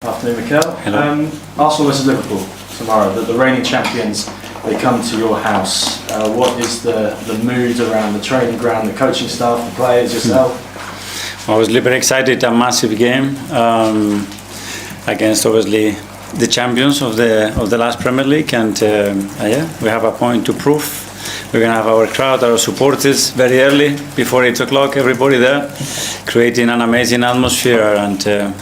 Afternoon, Mikel. Hello. Arsenal versus Liverpool tomorrow. The reigning champions, they come to your house. What is the mood around the training ground, the coaching staff, the players, yourself? I was very excited. A massive game against obviously the champions of the last Premier League, and we have a point to prove. We're going to have our crowd, our supporters, very early, before 8 o'clock, everybody there, creating an amazing atmosphere, and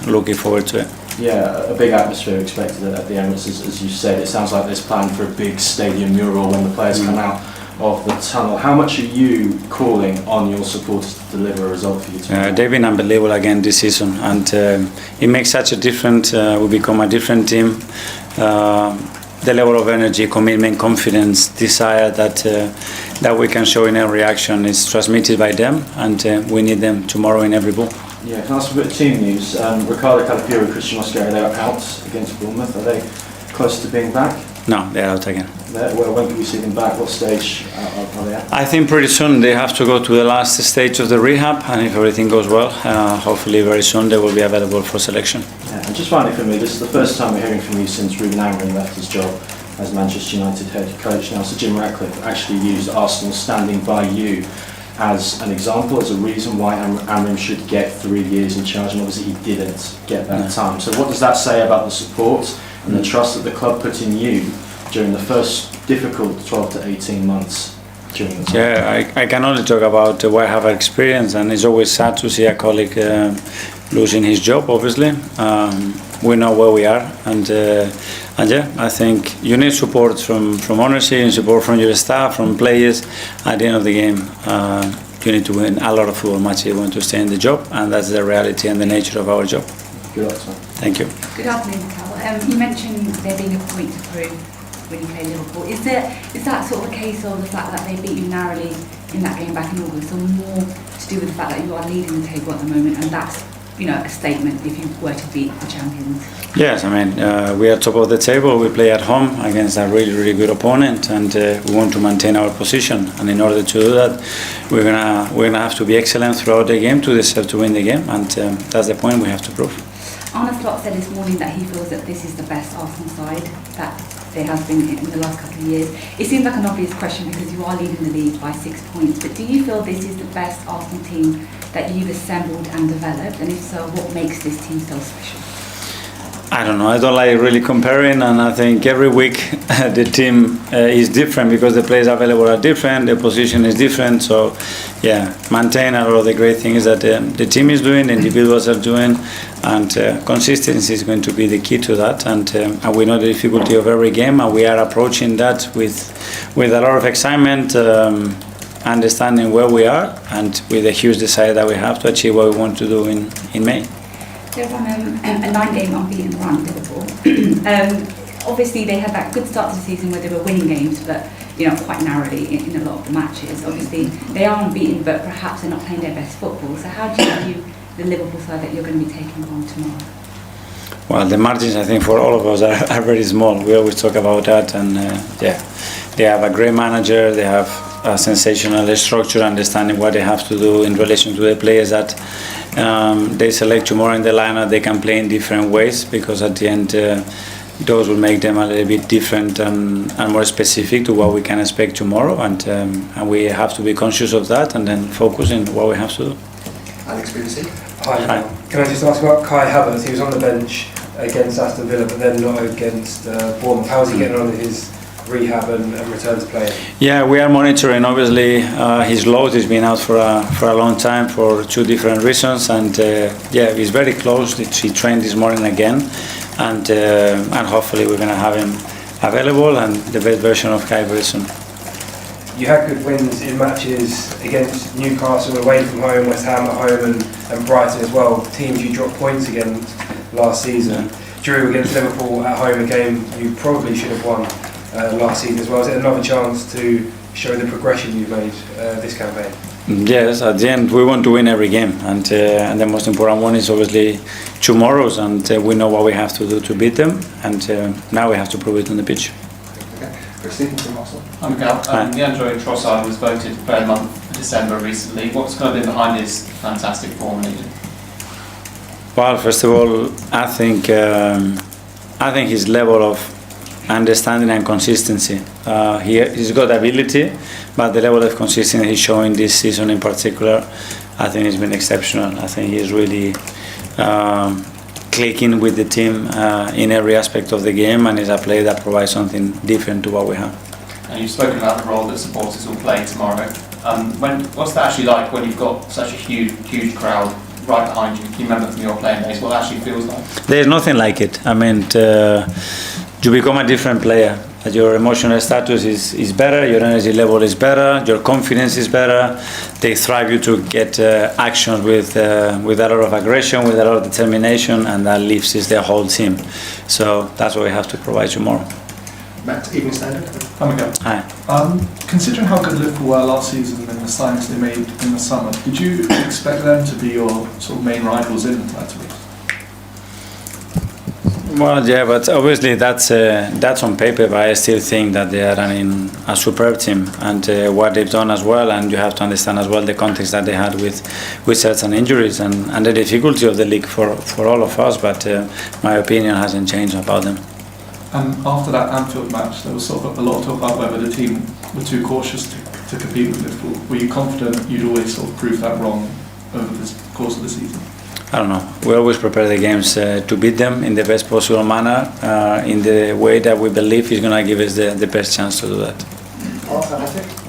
looking forward to it. Yeah, a big atmosphere expected at the Emirates, as you said. It sounds like there's planned for a big stadium mural when the players come out of the tunnel. How much are you calling on your supporters to deliver a result for you tonight? They've been unbelievable again this season, and it makes such a difference. We become a different team. The level of energy, commitment, confidence, desire that we can show in every action is transmitted by them, and we need them tomorrow in every ball. Yeah, can I ask a bit of team news? Ricardo Calafiori and Christian Mosquera, they are out against Bournemouth. Are they close to being back? No, they're out again. Well, when can we see them back? What stage are they at? I think pretty soon they have to go to the last stage of the rehab, and if everything goes well, hopefully very soon they will be available for selection. Yeah, and just finally for me, this is the first time we're hearing from you since Ruben Amorim left his job as Manchester United head coach. Now, Sir Jim Ratcliffe actually used Arsenal standing by you as an example, as a reason why Amorim should get 3 years in charge, and obviously he didn't get that time. So what does that say about the support and the trust that the club put in you during the first difficult 12 to 18 months during the time? Yeah, I can only talk about what I have experienced, and it's always sad to see a colleague losing his job, obviously. We know where we are, and yeah, I think you need support from ownership, and support from your staff, from players. At the end of the game, you need to win a lot of football matches if you want to stay in the job, and that's the reality and the nature of our job. Good luck, sir. Thank you. Good afternoon, Mikel. You mentioned there being a point to prove when you play Liverpool. Is that sort of a case of the fact that they beat you narrowly in that game back in August, or more to do with the fact that you are leading the table at the moment, and that's a statement if you were to beat the champions? Yes, I mean, we are top of the table. We play at home against a really, really good opponent, and we want to maintain our position. And in order to do that, we're gonna have to be excellent throughout the game to deserve to win the game, and that's the point we have to prove. Arne Slot said this morning that he feels that this is the best Arsenal side that there has been in the last couple of years. It seems like an obvious question because you are leading the league by 6 points, but do you feel this is the best Arsenal team that you've assembled and developed, and if so, what makes this team so special? I don't know. I don't like really comparing, and I think every week the team is different because the players available are different, the position is different. So, yeah, maintain a lot of the great things that the team is doing, the individuals are doing, and consistency is going to be the key to that. And we know the difficulty of every game, and we are approaching that with a lot of excitement, understanding where we are, and with a huge desire that we have to achieve what we want to do in May. They're on a 9-game unbeaten run, Liverpool. Obviously, they had that good start to the season where they were winning games, but quite narrowly in a lot of the matches. Obviously, they are unbeaten, but perhaps they're not playing their best football. So how do you view the Liverpool side that you're going to be taking on tomorrow? Well, the margins, I think, for all of us are very small. We always talk about that, and they have a great manager. They have a sensational structure, understanding what they have to do in relation to the players that they select tomorrow in the lineup. They can play in different ways because at the end those will make them a little bit different and more specific to what we can expect tomorrow, and we have to be conscious of that and then focus on what we have to do. Alex BBC. Hi. Can I just ask about Kai Havertz? He was on the bench against Aston Villa, but then not against Bournemouth. How is he getting on with his rehab and return to play? Yeah, we are monitoring. Obviously, his load has been out for a long time for 2 different reasons, and he's very close. He trained this morning again, and hopefully we're going to have him available and the best version of Kai very soon. You had good wins in matches against Newcastle away from home, West Ham at home, and Brighton as well. Teams you dropped points against last season. Drew against Liverpool at home, a game you probably should have won last season as well. Is it another chance to show the progression you've made this campaign? Yes, at the end we want to win every game, and the most important one is obviously tomorrow's, and we know what we have to do to beat them, and now we have to prove it on the pitch. Stephen from Arsenal. Hi Mikel. Leandro Trossard was voted Player of the Month for December recently. What's kind of been behind his fantastic form lately? Well, first of all, I think his level of understanding and consistency. He's got ability, but the level of consistency he's showing this season in particular, I think has been exceptional. I think he's really clicking with the team in every aspect of the game, and is a player that provides something different to what we have. And you've spoken about the role that supporters will play tomorrow. What's that actually like when you've got such a huge crowd right behind you? Can you remember from your playing days what it actually feels like? There's nothing like it. I mean, you become a different player. Your emotional status is better, your energy level is better, your confidence is better. They thrive you to get actions with a lot of aggression, with a lot of determination, and that lifts the whole team. So that's what we have to provide tomorrow. Matt, Evening Standard. Hi, Mikel. Hi. Considering how good Liverpool were last season and the signings they made in the summer, did you expect them to be your sort of main rivals in the title race? Well, yeah, but obviously that's on paper. But I still think that they are running a superb team, and what they've done as well. And you have to understand as well the context that they had with certain injuries and the difficulty of the league for all of us. But my opinion hasn't changed about them. And after that Anfield match, there was sort of a lot of talk about whether the team were too cautious to compete with Liverpool. Were you confident you'd always sort of prove that wrong over the course of the season? I don't know. We always prepare the games to beat them in the best possible manner, in the way that we believe is going to give us the best chance to do that.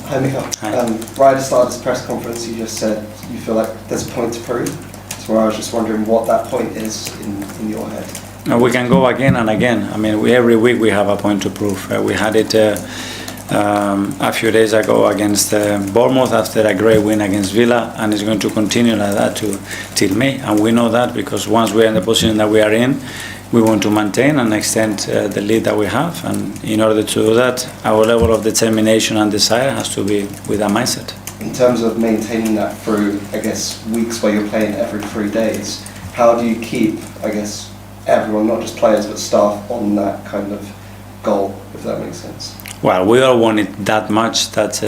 Hi, Mikel. Hi. Right at the start of this press conference, you just said you feel like there's a point to prove. So I was just wondering what that point is in your head. We can go again and again. I mean, every week we have a point to prove. We had it a few days ago against Bournemouth after a great win against Villa, and it's going to continue like that till May. And we know that because once we are in the position that we are in, we want to maintain and extend the lead that we have. And in order to do that, our level of determination and desire has to be with that mindset. In terms of maintaining that through, I guess, weeks where you're playing every 3 days, how do you keep, I guess, everyone, not just players but staff, on that kind of goal, if that makes sense? Well, we all want it that much that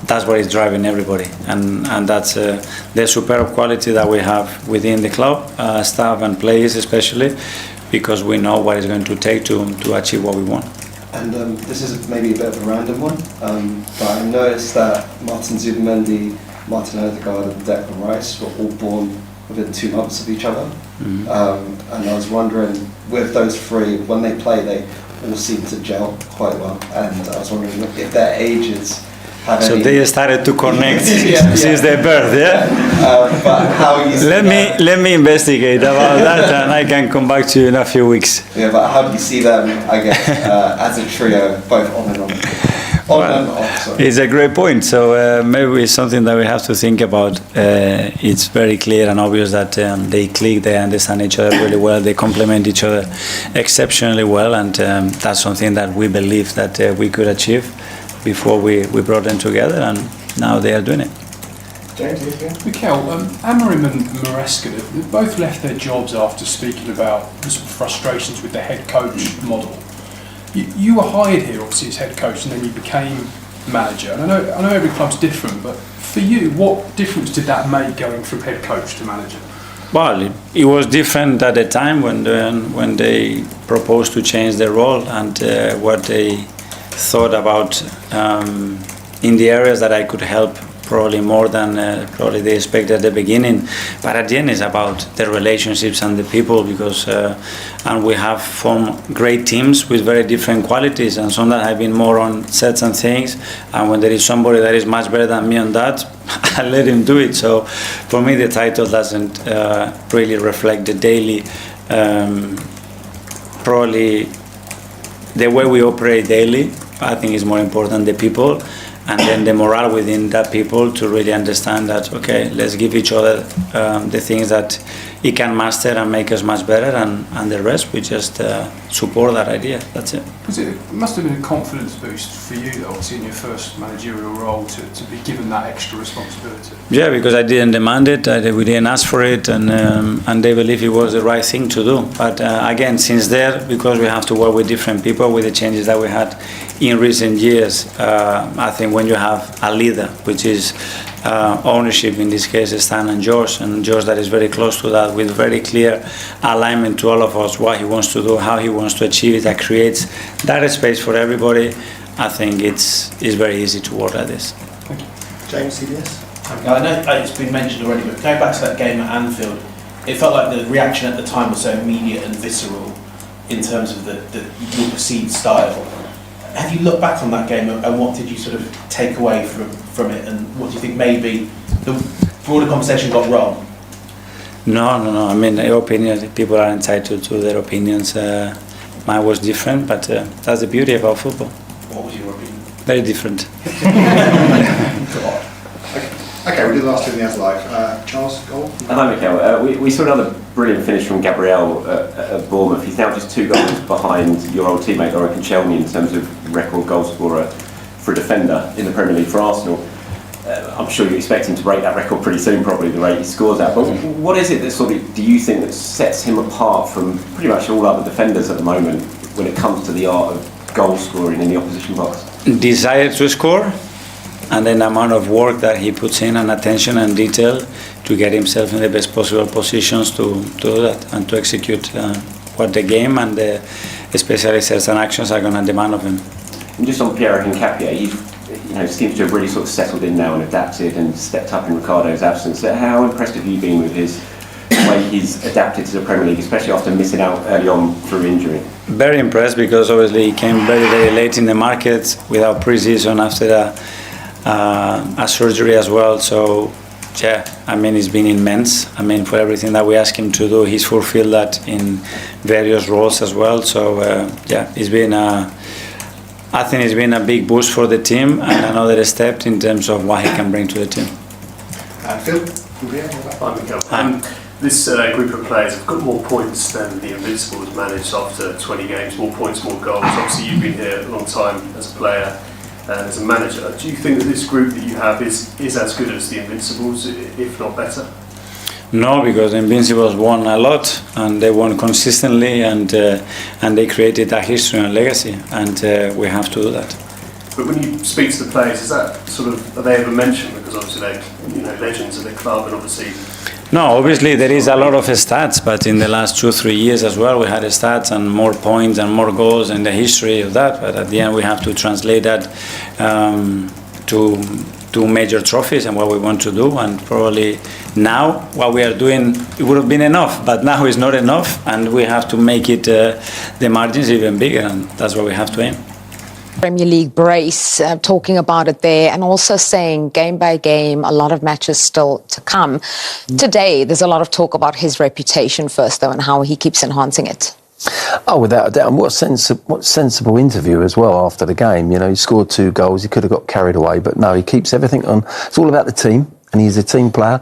that's what is driving everybody, and that's the superb quality that we have within the club, staff and players especially, because we know what it's going to take to achieve what we want. And this is maybe a bit of a random one, but I noticed that Martin Zubimendi, Martin Odegaard and Declan Rice were all born within 2 months of each other. Mm-hmm. And I was wondering, with those three, when they play, they all seem to gel quite well. And I was wondering if their ages have So any... they started to connect Yeah. since their birth, yeah? But how you see Let me investigate about that, and I can come back to you in a few weeks. Yeah, but how do you see them, I guess, as a trio, both on and on? And off, sorry. It's a great point. So maybe it's something that we have to think about. It's very clear and obvious that they click, they understand each other really well, they complement each other exceptionally well, and that's something that we believe that we could achieve before we brought them together, and now they are doing it. James, you again? Mikel, Amorim and Maresca, they both left their jobs after speaking about the sort of frustrations with the head coach model. You were hired here, obviously, as head coach, and then you became manager. And I know every club's different, but for you, what difference did that make going from head coach to manager? Well, it was different at the time when they proposed to change their role and what they thought about in the areas that I could help probably more than probably they expected at the beginning. But at the end, it's about the relationships and the people, because and we have formed great teams with very different qualities, and some that have been more on certain things. And when there is somebody that is much better than me on that, I let him do it. So for me, the title doesn't really reflect the daily, probably the way we operate daily. I think is more important the people, and then the morale within that people to really understand that, okay, let's give each other the things that it can master and make us much better, and the rest we just support that idea. That's it. Because it must have been a confidence boost for you, though, obviously in your first managerial role, to be given that extra responsibility. Yeah, because I didn't demand it, we didn't ask for it, and they believe it was the right thing to do. But again, since there, because we have to work with different people, with the changes that we had in recent years, I think when you have a leader, which is ownership, in this case Stan and George that is very close to that, with very clear alignment to all of us, what he wants to do, how he wants to achieve it, that creates that space for everybody. I think it's very easy to work like this. James, CBS. I know it's been mentioned already, but going back to that game at Anfield, it felt like the reaction at the time was so immediate and visceral in terms of your perceived style. Have you looked back on that game and what did you sort of take away from it, and what do you think maybe the broader conversation got wrong? No. I mean, your opinion, people are entitled to their opinions. Mine was different, but that's the beauty about football. What was your opinion? Very different. Okay, we did the last two in the As Live. Charles, goal? Hi Mikel, we saw another brilliant finish from Gabriel at Bournemouth. He's now just 2 goals behind your old teammate Oric Koscielny in terms of record goal scorer for a defender in the Premier League for Arsenal. I'm sure you expect him to break that record pretty soon, probably the rate he scores at. But what is it that sort of do you think that sets him apart from pretty much all other defenders at the moment when it comes to the art of goal scoring in the opposition box? Desire to score, and then the amount of work that he puts in, and attention and detail to get himself in the best possible positions to do that and to execute what the game and especially certain actions are going to demand of him. And just on Pierre Hincapié, he seems to have really sort of settled in now and adapted and stepped up in Ricardo's absence. How impressed have you been with his way he's adapted to the Premier League, especially after missing out early on through injury? Very impressed, because obviously he came very late in the market without pre-season after a surgery as well. So yeah, I mean, it's been immense. I mean, for everything that we ask him to do, he's fulfilled that in various roles as well. So yeah, it's been I think it's been a big boost for the team and another step in terms of what he can bring to the team. Phil? Hi Mikel. This group of players have got more points than the Invincibles managed after 20 games, more points, more goals. Obviously you've been here a long time as a player and as a manager. Do you think that this group that you have is as good as the Invincibles, if not better? No, because the Invincibles won a lot and they won consistently, and they created a history and legacy, and we have to do that. But when you speak to the players, is that sort of, are they ever mentioned? Because obviously they're legends of the club, and obviously. No, obviously there is a lot of stats, but in the last 2-3 years as well, we had stats and more points and more goals in the history of that. But at the end, we have to translate that to major trophies and what we want to do. And probably now what we are doing, it would have been enough, but now it's not enough, and we have to make it the margins even bigger, and that's what we have to aim. Premier League brace, talking about it there, and also saying game by game, a lot of matches still to come. Today, there's a lot of talk about his reputation first, though, and how he keeps enhancing it. Oh, without a doubt. And what sensible interview as well after the game. You know, he scored 2 goals. He could have got carried away, but no, he keeps everything on. It's all about the team, and he's a team player.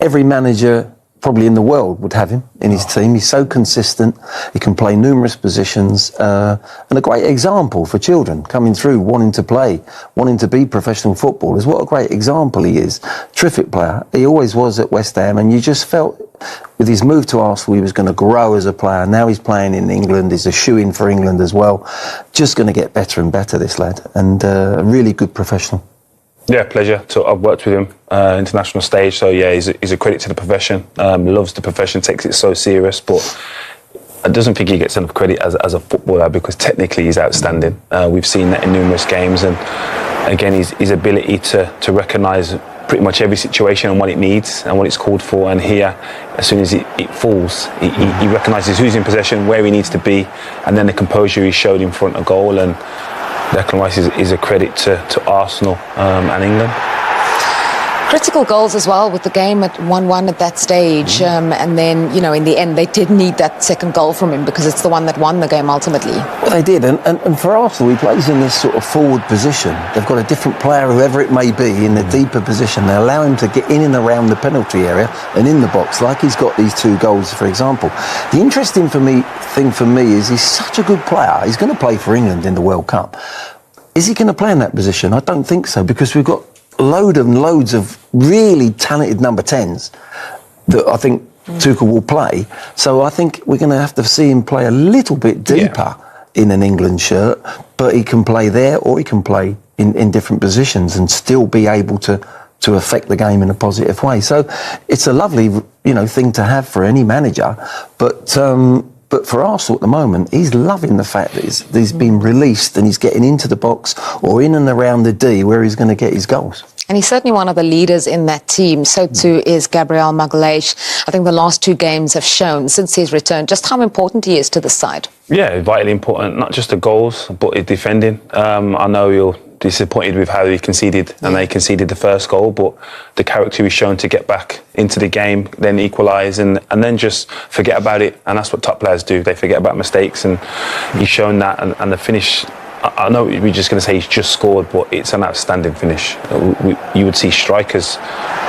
Every manager probably in the world would have him in his team. He's so consistent. He can play numerous positions, and a great example for children coming through, wanting to play, wanting to be professional footballers. What a great example he is. Terrific player. He always was at West Ham, and you just felt with his move to Arsenal he was going to grow as a player. Now he's playing in England. He's a shoe-in for England as well. Just going to get better and better, this lad, and a really good professional. Yeah, pleasure. So I've worked with him international stage. So yeah, he's a credit to the profession. Loves the profession, takes it so serious. But I doesn't think he gets enough credit as a footballer, because technically he's outstanding. We've seen that in numerous games, and again, his ability to recognise pretty much every situation and what it needs and what it's called for. And here, as soon as it falls, he recognises who's in possession, where he needs to be, and then the composure he showed in front of goal. And Declan Rice is a credit to Arsenal and England. Critical goals as well, with the game at 1-1 at that stage. And then, you know, in the end, they did need that second goal from him, because it's the one that won the game ultimately. Well, they did. And for Arsenal, he plays in this sort of forward position. They've got a different player, whoever it may be, in the deeper position. They allow him to get in and around the penalty area and in the box, like he's got these 2 goals, for example. The interesting thing for me is he's such a good player. He's going to play for England in the World Cup. Is he going to play in that position? I don't think so, because we've got loads of really talented number 10s that I think Tuchel will play. So I think we're going to have to see him play a little bit deeper in an England shirt, but he can play there or he can play in different positions and still be able to to affect the game in a positive way. So it's a lovely, thing to have for any manager. But for Arsenal at the moment, he's loving the fact that he's been released and he's getting into the box or in and around the D where he's going to get his goals. And he's certainly one of the leaders in that team. So too is Gabriel Magalhaes. I think the last 2 games have shown since his return just how important he is to the side. Yeah, vitally important, not just the goals, but his defending. I know you're disappointed with how he conceded, and they conceded the first goal, but the character he's shown to get back into the game, then equalise, and then just forget about it. And that's what top players do. They forget about mistakes, and he's shown that. And the finish, I know we're just going to say he's just scored, but it's an outstanding finish. You would see strikers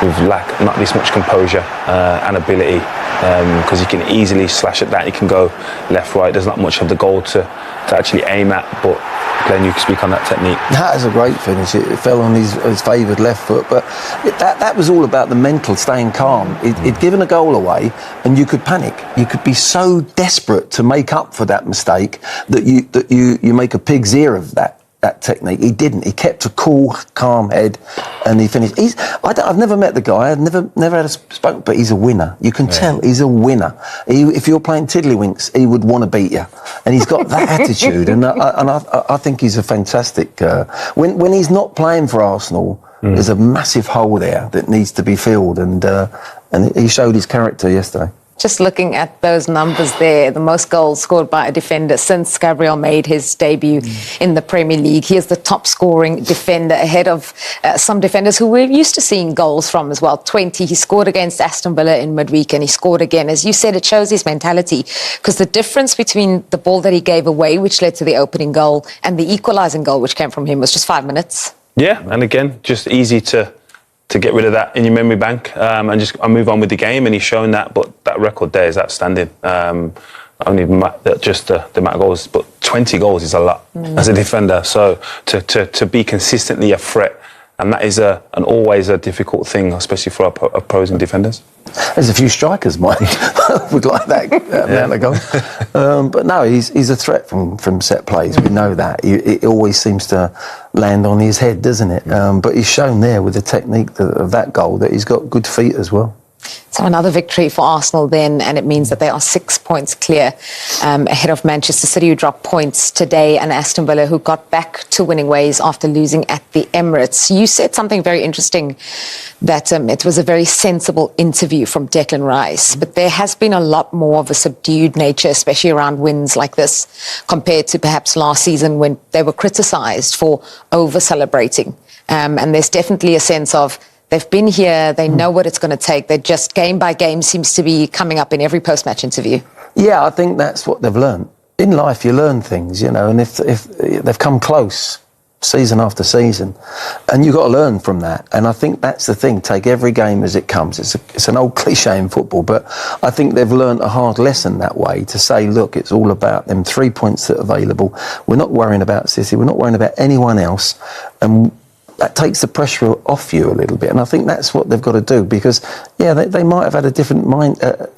with not this much composure and ability, because he can easily slash at that. He can go left, right. There's not much of the goal to actually aim at, but Glenn, you can speak on that technique. That is a great finish. It fell on his favoured left foot, but that was all about the mental, staying calm. He'd given a goal away, and you could panic. You could be so desperate to make up for that mistake that you make a pig's ear of that technique. He didn't. He kept a cool, calm head, and he finished. I've never met the guy. I've never had a spoke, but he's a winner. You can tell he's a winner. If you're playing tiddlywinks, he would want to beat you, and he's got that attitude. And I think he's a fantastic. When he's not playing for Arsenal, there's a massive hole there that needs to be filled, and he showed his character yesterday. Just looking at those numbers there, the most goals scored by a defender since Gabriel made his debut in the Premier League. He is the top scoring defender ahead of some defenders who we're used to seeing goals from as well. 20, he scored against Aston Villa in midweek, and he scored again. As you said, it shows his mentality, because the difference between the ball that he gave away, which led to the opening goal, and the equalising goal, which came from him, was just 5 minutes. Yeah, and again, just easy to get rid of that in your memory bank and move on with the game, and he's shown that. But that record there is outstanding. Only just the amount of goals, but 20 goals is a lot as a defender. So to be consistently a threat, and that is always a difficult thing, especially for opposing defenders. There's a few strikers might would like that amount of goals. But no, he's a threat from set plays. We know that. It always seems to land on his head, doesn't it? But he's shown there with the technique of that goal that he's got good feet as well. So another victory for Arsenal then, and it means that they are 6 points clear ahead of Manchester City, who dropped points today, and Aston Villa, who got back to winning ways after losing at the Emirates. You said something very interesting, that it was a very sensible interview from Declan Rice, but there has been a lot more of a subdued nature, especially around wins like this, compared to perhaps last season when they were criticised for over-celebrating. And there's definitely a sense of they've been here, they know what it's going to take. They're just game by game seems to be coming up in every post-match interview. Yeah, I think that's what they've learned. In life, you learn things, and if they've come close season after season, and you've got to learn from that. And I think that's the thing, take every game as it comes. It's an old cliche in football, but I think they've learned a hard lesson that way, to say, look, it's all about them 3 points that are available. We're not worrying about City, we're not worrying about anyone else, and that takes the pressure off you a little bit. And I think that's what they've got to do, because, they might have had a different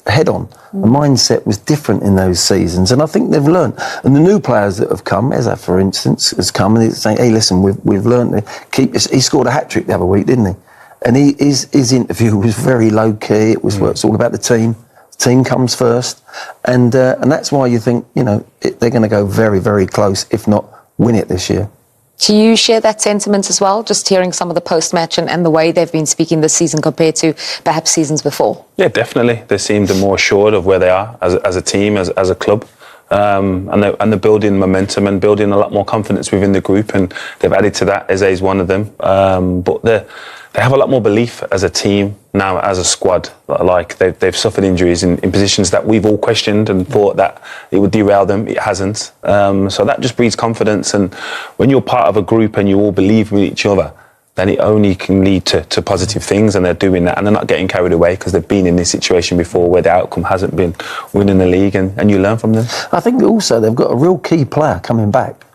head-on. The mindset was different in those seasons, and I think they've learned. And the new players that have come, Eza, for instance, has come and he's saying, hey, listen, we've learned to keep this. He scored a hat-trick the other week, didn't he? And his interview was very low-key. It's all about the team. The team comes first. And that's why you think, they're going to go very, very close, if not win it this year. Do you share that sentiment as well, just hearing some of the post-match and the way they've been speaking this season compared to perhaps seasons before? Yeah, definitely. They seemed more assured of where they are as a team, as a club. And they're building momentum and building a lot more confidence within the group, and they've added to that. Eze is one of them. But they have a lot more belief as a team now, as a squad. Like they've suffered injuries in positions that we've all questioned and thought that it would derail them. It hasn't. So that just breeds confidence. And when you're part of a group and you all believe in each other, then it only can lead to positive things, and they're doing that, and they're not getting carried away, because they've been in this situation before where the outcome hasn't been winning the league, and you learn from them. I think also they've got a real key player coming back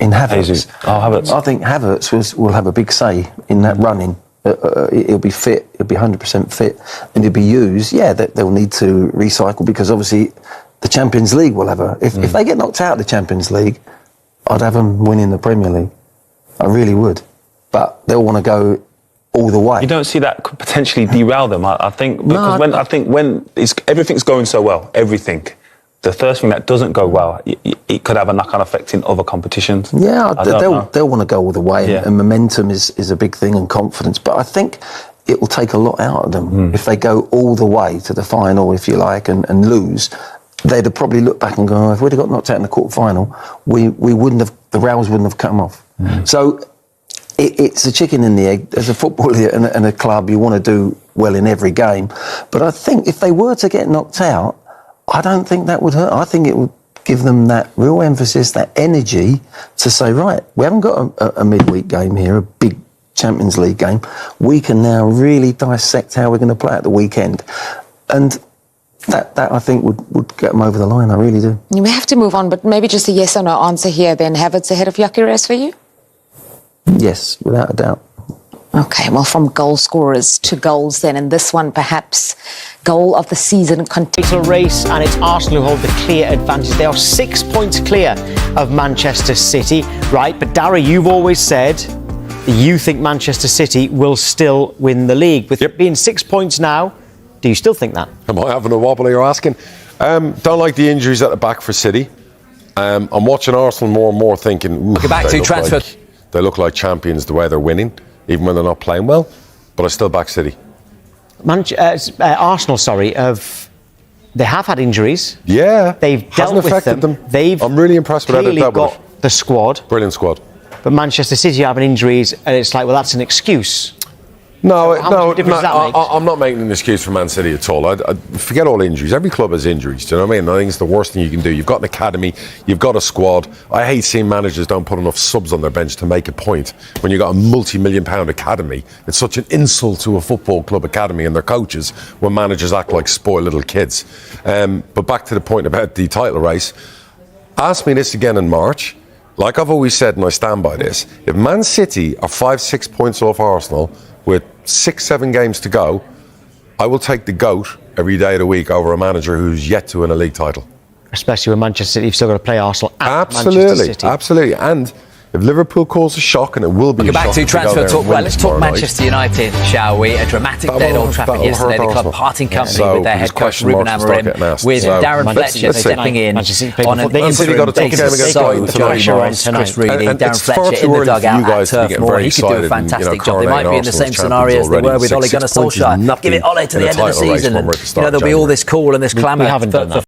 in Havertz. Havertz. I think Havertz will have a big say in that running. He'll be fit, he'll be 100% fit, and he'll be used. Yeah, they'll need to recycle, because obviously the Champions League will have if they get knocked out of the Champions League, I'd have them winning the Premier League. I really would. But they'll want to go all the way. You don't see that could potentially derail them. I think because when everything's going so well, the first thing that doesn't go well, it could have a knock-on effect in other competitions. Yeah, they'll want to go all the way, and momentum is a big thing, and confidence. But I think it will take a lot out of them if they go all the way to the final, if you like, and lose. They'd have probably looked back and gone, oh, if we'd have got knocked out in the quarter-final, we wouldn't have, the rails wouldn't have come off. So it's a chicken and the egg. As a footballer and a club, you want to do well in every game. But I think if they were to get knocked out, I don't think that would hurt. I think it would give them that real emphasis, that energy to say, right, we haven't got a midweek game here, a big Champions League game. We can now really dissect how we're going to play at the weekend. And that I think would get them over the line. I really do. You may have to move on, but maybe just a yes or no answer here then. Havertz ahead of Gyökeres for you? Yes, without a doubt. Okay, well, from goal scorers to goals then, and this one perhaps goal of the season. Title race, and it's Arsenal who hold the clear advantage. They are 6 points clear of Manchester City, right? But Darry, you've always said you think Manchester City will still win the league. With it being 6 points now, do you still think that? Am I having a wobble, you're asking? Don't like the injuries at the back for City. I'm watching Arsenal more and more thinking... Okay, back to transfer. They look like champions the way they're winning, even when they're not playing well. But I still back City. Arsenal, they have had injuries. Yeah. They've dealt with them. I'm really impressed with how they've dealt with it. The squad. Brilliant squad. But Manchester City having injuries, and it's like, well, that's an excuse. No, I'm not making an excuse for Man City at all. I forget all injuries. Every club has injuries. Do you know what I mean? I think it's the worst thing you can do. You've got an academy, you've got a squad. I hate seeing managers don't put enough subs on their bench to make a point. When you've got a multi-million-pound academy, it's such an insult to a football club academy and their coaches when managers act like spoiled little kids. But back to the point about the title race. Ask me this again in March. Like I've always said, and I stand by this, if Man City are 5-6 points off Arsenal with 6-7 games to go, I will take the GOAT every day of the week over a manager who's yet to win a league title. Especially when Manchester City have still got to play Arsenal at Manchester City. Absolutely. And if Liverpool cause a shock, and it will be a shock. Back to transfer talk. Right, let's talk Manchester United, shall we? A dramatic day at Old Trafford yesterday. The club parting company with their head coach Ruben Amorim, with Darren Fletcher stepping in on an interim basis. So pressure on Chris Reilly, Darren Fletcher in the dugout at Turf Moor. He could do a fantastic job. They might be in the same scenario as they were with Ole Gunnar Solskjaer. Give it Ole to the end of the season, and there'll be all this call and this clamour.